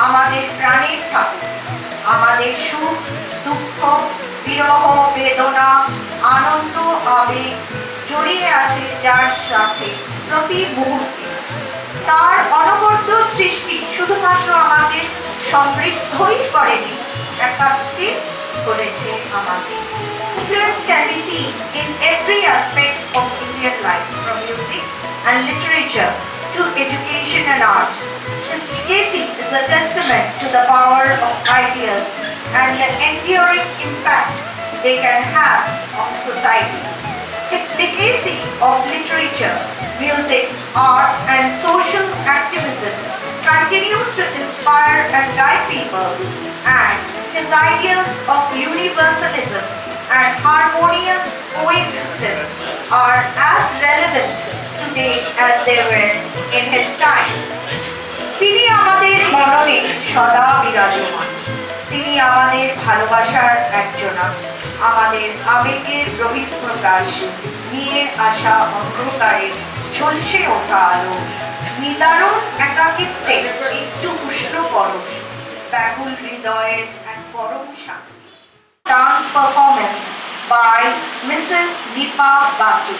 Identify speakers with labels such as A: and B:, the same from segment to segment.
A: আমাদের প্রাণের ঠাকুর, আমাদের সুখ দুঃখ বিরহ বেদনা আনন্দ আবেগ জড়িয়ে আছে যার সাথে প্রতি মুহূর্তে। তার অনবদ্য সৃষ্টি শুধুমাত্র আমাদের সমৃদ্ধই করেনি, একাত্মিক করেছে আমাদের। Influence can be seen in every aspect of Indian life, from music and literature to education and arts. His legacy is a testament to the power of ideas and the enduring impact they can have on society. His legacy of literature, music, art, and social activism continues to inspire and guide people, and his ideas of universalism and harmonious coexistence are as relevant today as they were in his time. তিনি আমাদের মননে সদা বিরাজমান। তিনি আমাদের ভালোবাসার একজনা, আমাদের আবেগের বহিঃপ্রকাশ, নিয়ে আসা অন্ধকারে ঝলসে ওঠা আলো, নিদারুণ একাকিত্বে একটু উষ্ণ পরশ, ব্যাকুল হৃদয়ের এক পরম শান্তি। Dance performance by Mrs Dipa Basu.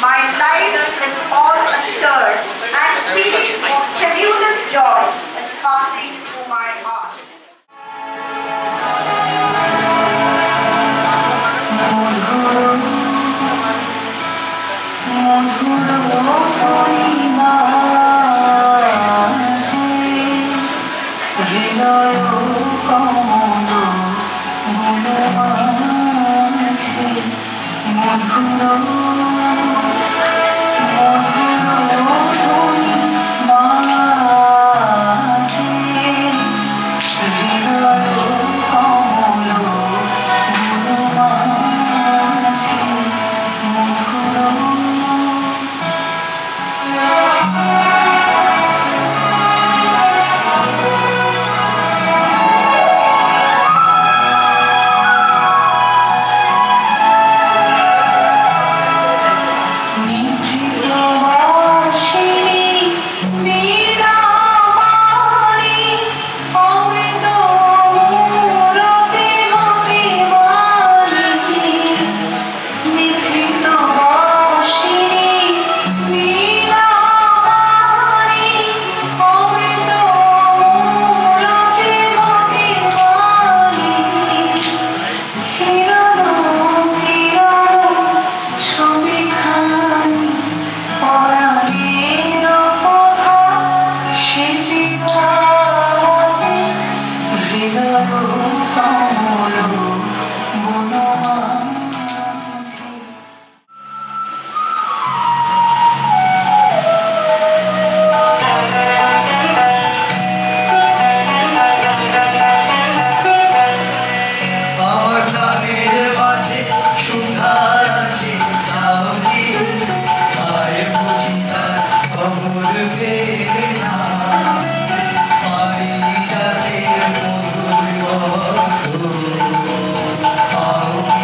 A: My life is all astir, and feelings of tremulous joy is passing through my heart. কমল বনমাঝে।
B: আমার প্রাণের মাঝে সুধা আছে চাওনি, আর বুঝি তার খবর পেলে না। পারিজাতের মধুর গন্ধ পাও কি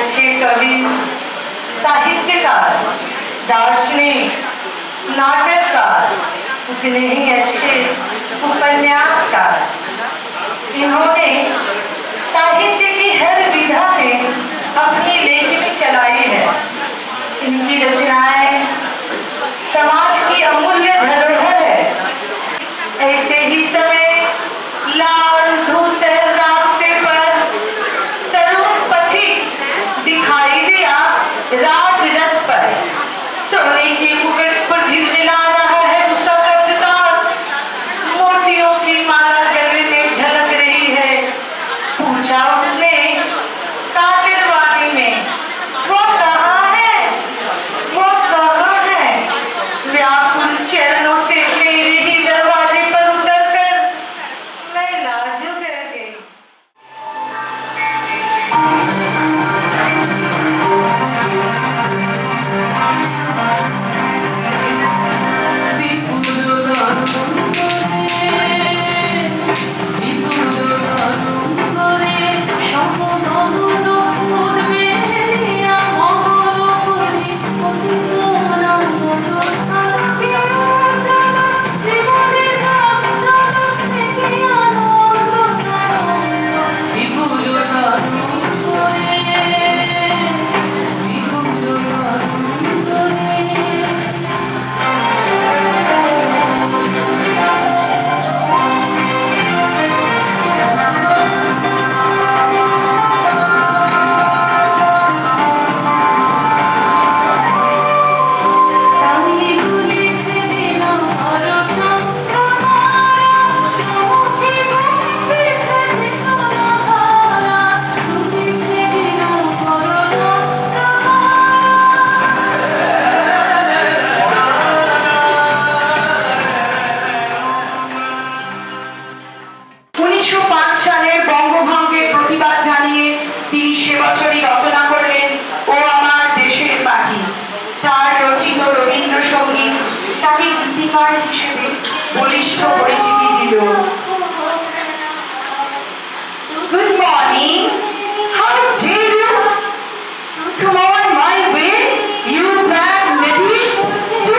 C: अच्छे कवि, साहित्यकार, दार्शनिक, नाटककार, उतने ही अच्छे उपन्यासकार। इन्होंने साहित्य की हर विधा में अपनी लेखनी चलाई है। इनकी रचनाएं समाज की अमूल्य धरोहर है। ऐसे ही समय लाल धूसर रास्ते पर तरुण पथिक दिखाई दिया राजरथ पर। सोने की मुकुट पर झिलमिला रहा है उसका प्रकाश, मोतियों की माला गले में झलक रही है। पूछा उसने कातिरवाणी में, वो कहाँ है, वो कहाँ है? व्याकुल चरणों से मेरे ही दरवाजे पर उतरकर मैं लाजो कर गई। Good morning. How dare you? Come on my way, you bad lady. तू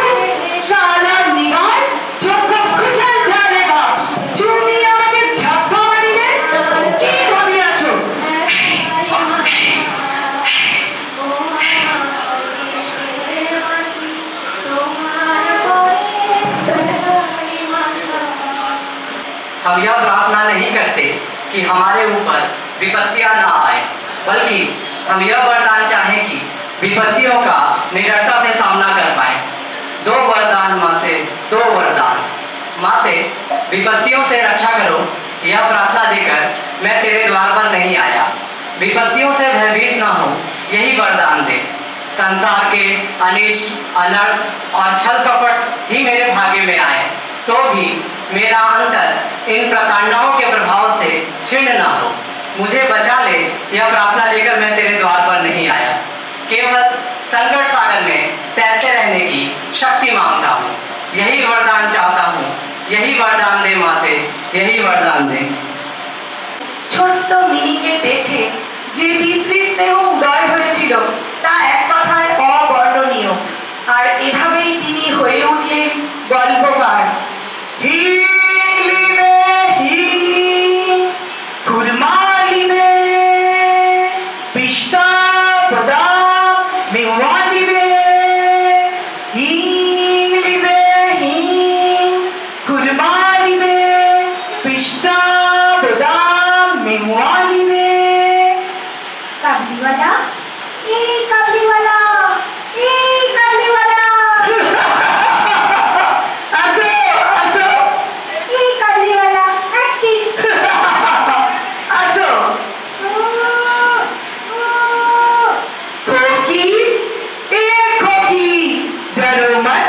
C: काला निगार चोखो कुचल डालेगा। তুমি আমাকে ধাক্কা মারিলে কি ভাবি আছো?
D: हम यह प्रार्थना नहीं करते कि हमारे ऊपर विपत्तियां न आए, बल्कि हम यह वरदान चाहें कि विपत्तियों का निडरता से सामना कर पाए। दो वरदान माते, दो वरदान माते, विपत्तियों से रक्षा करो, यह प्रार्थना देकर मैं तेरे द्वार पर नहीं आया। विपत्तियों से भयभीत न हो, यही वरदान दे। संसार के अनिष्ट, अनर्थ और छल कपट ही मेरे भाग्य में आए, तो भी मेरा अंतर इन प्रताड़नाओं के प्रभाव से छिन्न न हो। मुझे बचा ले, यह प्रार्थना लेकर मैं तेरे द्वार पर नहीं आया। केवल संकट सागर में तैरते रहने की शक्ति मांगता हूँ। यही वरदान चाहता हूँ, यही वरदान दे माते, यही वरदान दे।
C: ছোট্ট মিনিকে দেখে যে পিতৃ স্নেহ উদয় হয়েছিল তা এক কথায় অবর্ণনীয়। আর এভাবেই তিনি হয়ে উঠলেন গল্পকার।
A: काबलीवाला, ए काबलीवाला, ए काबलीवाला।
C: असो, असो,
A: ए काबलीवाला, ऍक्टिंग।
C: असो। खोकी, ए खोकी, डरो मत।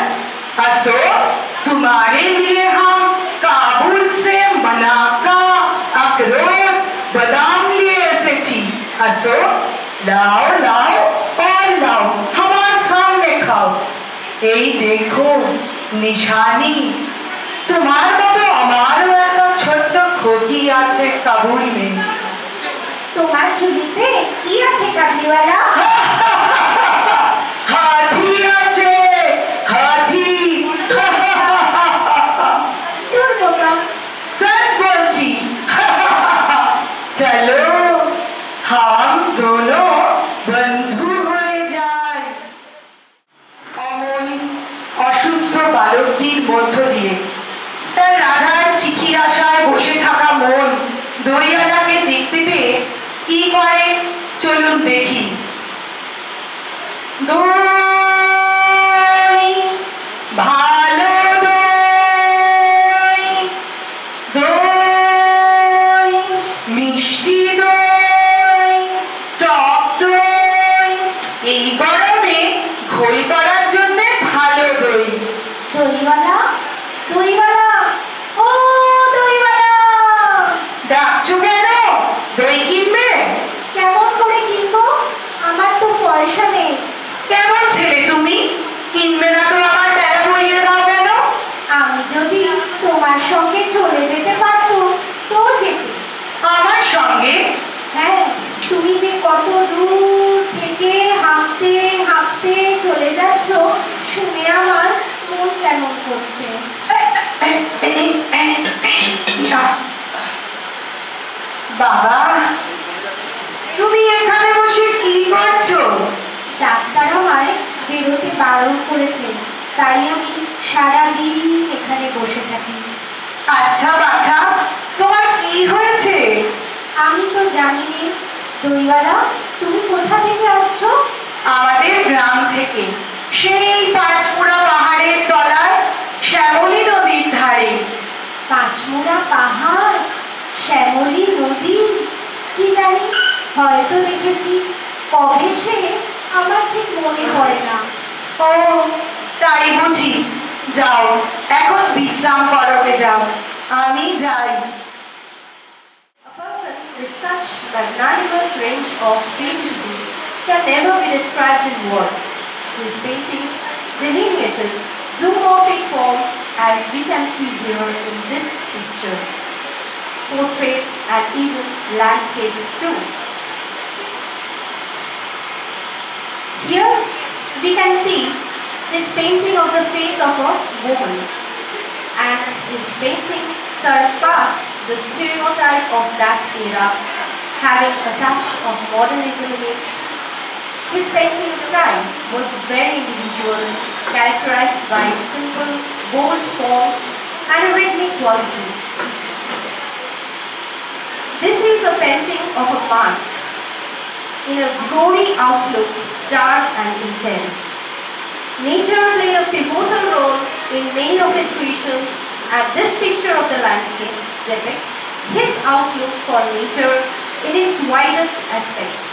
C: असो, तुम्हारे लिए हम काबुल से मनाका, अखरोट, बादाम लिए एसेছি। असो, लाओ लाओ और लाओ, हमारे सामने खाओ। এই দেখো নিশানি, তোমার মতো আমারও একটা ছোট্ট খোকি আছে কাবুল মে।
A: তোমার ঝুলিতে কি আছে কাবলিওয়ালা?
C: হাতি আছে, হাতি।
A: তোর বোকা।
C: सच বলছি। চলো हम दोनों বন্ধু হয়ে যাই। অমন অসুস্থ বালকটির মধ্য দিয়ে তার রাজার চিঠির আশায় বসে থাকা মন দইওয়ালাকে দেখতে পেয়ে কি করে চলুন দেখি। দই, ভালো দই, দই, মিষ্টি দই, টক দই, এই গরমে ঘোল করার জন্য ভালো দই।
A: দইওয়ালা, দইওয়ালা, ও দইওয়ালা!
C: ডাকছো কেন? দই কিনবে?
A: কেমন করে কিনবো? আমার তো পয়সা নেই।
C: কেমন ছেলে তুমি? কিনবে না তো আমার বেড়া বইয়ে দাও কেন?
A: আমি যদি তোমার সঙ্গে চলে যেতে পারতুম তো যেতে।
C: আমার সঙ্গে?
A: হ্যাঁ, তুমি যে কত দূর থেকে হাঁটতে হাঁটতে চলে যাচ্ছ শুনে আমার মন কেমন করছে।
C: বাবা, তুমি এখানে বসে কি করছো?
A: ডাক্তার আমায় বেরোতে বারণ করেছে, তাই আমি সারাদিন এখানে বসে থাকি।
C: আচ্ছা বাছা, তোমার কি হয়েছে?
A: আমি তো জানি নে। দইওয়ালা, তুমি কোথা থেকে আসছো?
C: আমাদের গ্রাম থেকে, সেই পাঁচমুড়া পাহাড়ের তলায় শ্যামলী নদীর ধারে।
A: পাঁচমোড়া পাহাড়, শ্যামলী নদী, কি জানি হয়তো দেখেছি, কবে সে আমার ঠিক মনে পড়ে না।
C: ও তাই বুঝি। যাও এখন বিশ্রাম করবে যাও, আমি যাই।
E: A person with such magnanimous range of creativity can never be described in words. His paintings delineated zoomorphic form as we can see here in this picture. Portraits and even landscapes too. Here we can see his painting of the face of a woman, and his painting surpassed the stereotype of that era, having a touch of modernism in it. His painting style was very individual, characterized by simple, bold forms and a rhythmic quality. This is a painting of a mask in a glory outlook, dark and intense. Nature played a pivotal role in many of his creations, and this picture of the landscape depicts his outlook for nature in its widest aspects.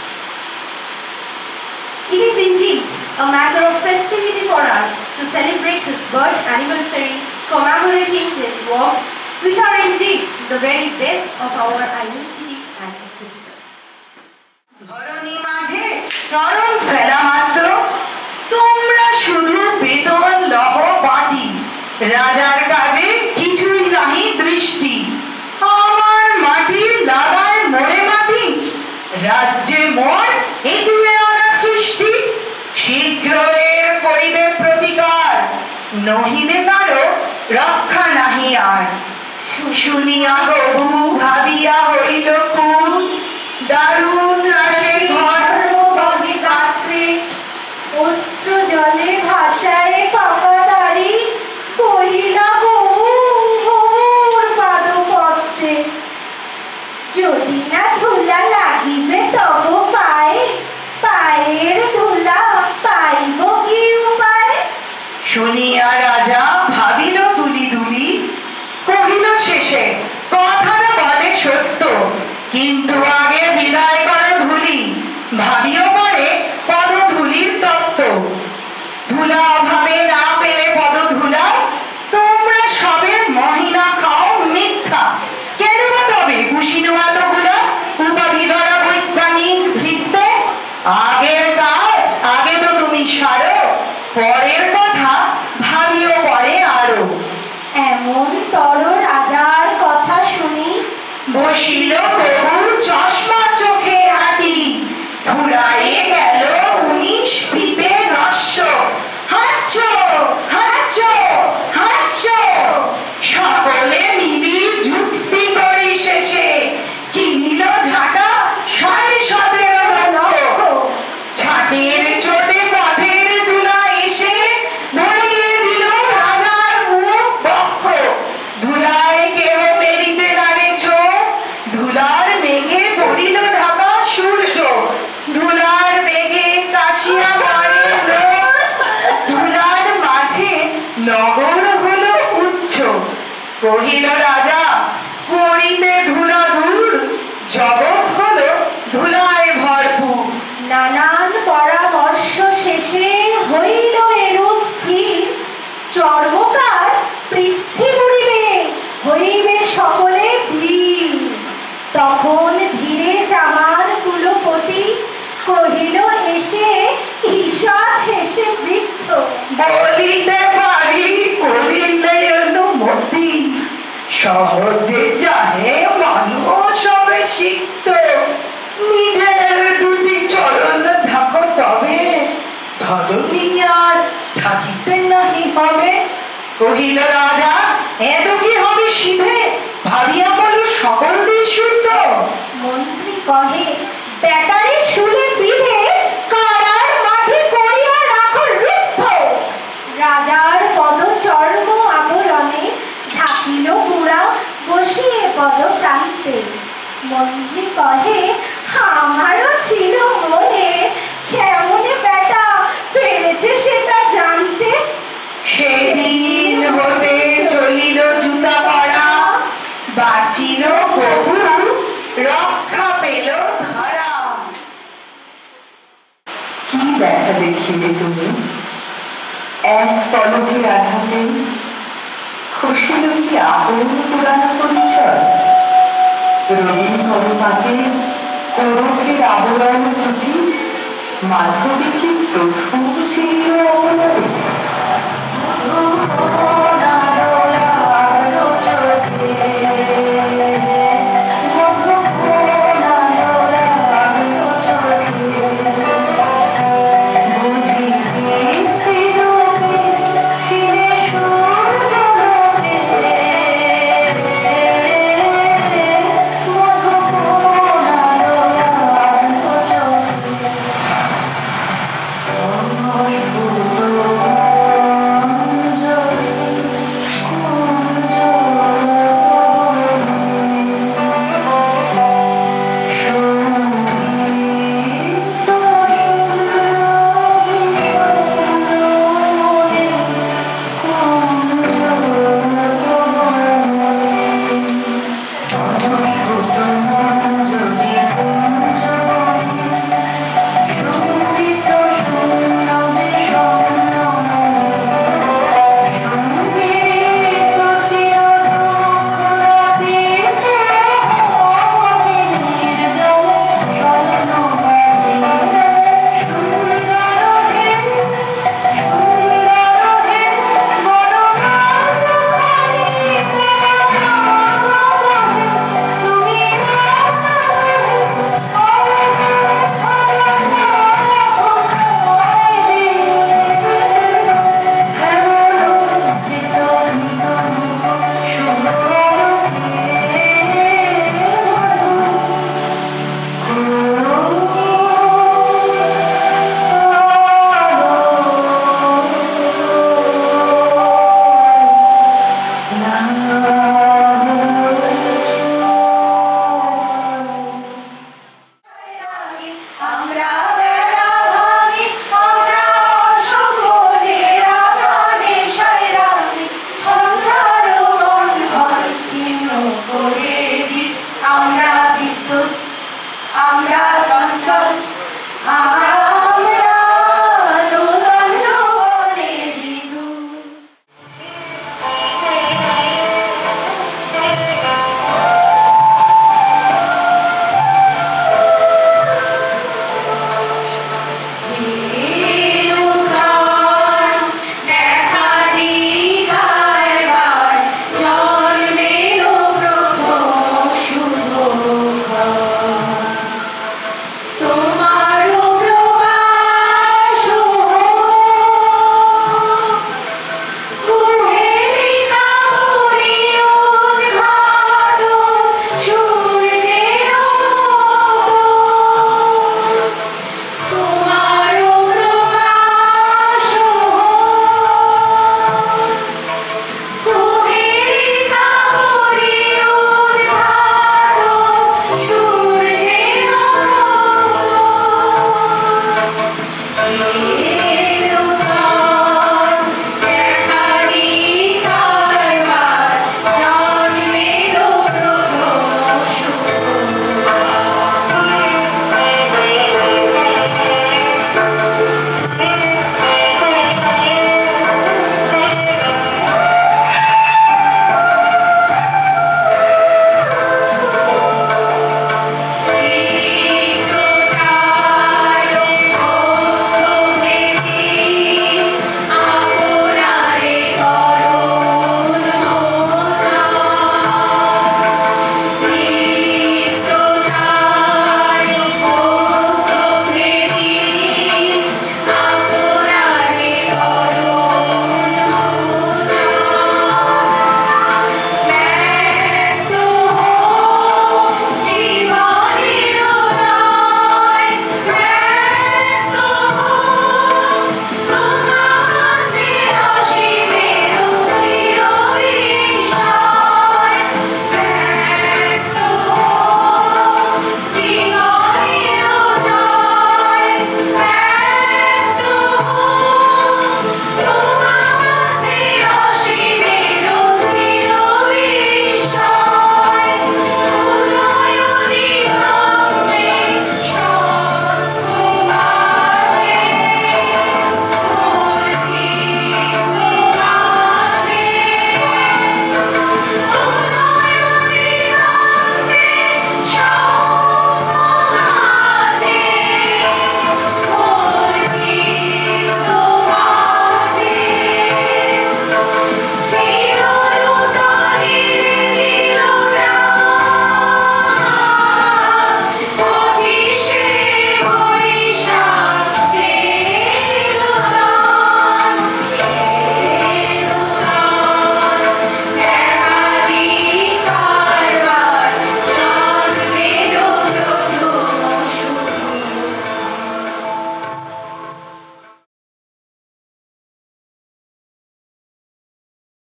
E: It is indeed a matter of festivity for us to celebrate his birth anniversary, commemorating his works, which are indeed the very best of our identity and existence.
C: ধরণী মাঝে চরণ ফেলা মাত্র তোমরা শুধু বেতন লহ বাটি, রাজার কাজে কিছুই নাহি দৃষ্টি। আমার মাটি লাগায় মরে মাটি, রাজ্যে মোর এতুলে আনা সৃষ্টি। শীঘ্র এর করিবে প্রতিকার, নহিলে কারো রক্ষা নাহি আর। শুনিয়া প্রভু ভাবিয়া হইল কুল, দারুণ রাশে ধর্ম বলি গাত্রে।
A: অশ্র জলে ভাষায় পাকা দাড়ি, কহিলা বহু বহুর পাদপত্রে। যদি না ধুলা লাগিবে তব পায়ে, পায়ের ধুলা পাইব কি উপায়?
C: শুনিয়া রাজা ভাবিল দুলি দুলি, কহিল শেষে কথাটা বলে সত্য, কিন্তু আগে বিদায় করে ধুলি। ভাবিও পরে পদধূলির তত্ত্ব। ধুলা অভাবে না পেলে পদধূলা, তোমরা সবে মহিলা খাও মিথ্যা। কেন বা তবে কুশিনুয়াতগুলা উপাধি ধরা বৈজ্ঞানিক ভিত্তে? আগের কাজ আগে তো তুমি সারো, পরের কথা ভাবিও পরে আরো।
A: এমন তর রাজার কথা শুনি
C: বসিল প্রভু চশমা চোখে হাতি বলিতে পারি করিলে অনুমতি, সহজে যাহে মানুষ হবে সিক্ত, নিজের দুটি চরণ ঢাকো তবে ধরণী আর থাকিতে নাহি হবে। কহিল রাজা, এত কি হবে সিধে, ভাবিয়া বল সকল দিন শুদ্ধ।
E: মন্ত্রী কহে, ব্যাটারে শুলে বিধে কারার মাঝে করিয়া রাখো রুদ্ধ। রাজার পদ চর্ম আবরণে ঢাকিল গুড়া বসিয়ে পদ প্রান্তে। মন্ত্রী কহে, আমারও ছিল মনে, কেমনে বেটা পেরেছে সেটা জানতে।
C: সেদিন হতে চলিল জুতা পরা, বাঁচিল প্রভু রক্ষা পেল ধরা। কি দেখা দেখিলে তুমি, এক পলকে আঘাতে খুশিল কি আপন পুরানো পরিচয়। রবি করপাতে কোরকের আবরণ জুটি, মাধবী কি প্রথম ছিল অবলম্বী।
A: আমরা চঞ্চল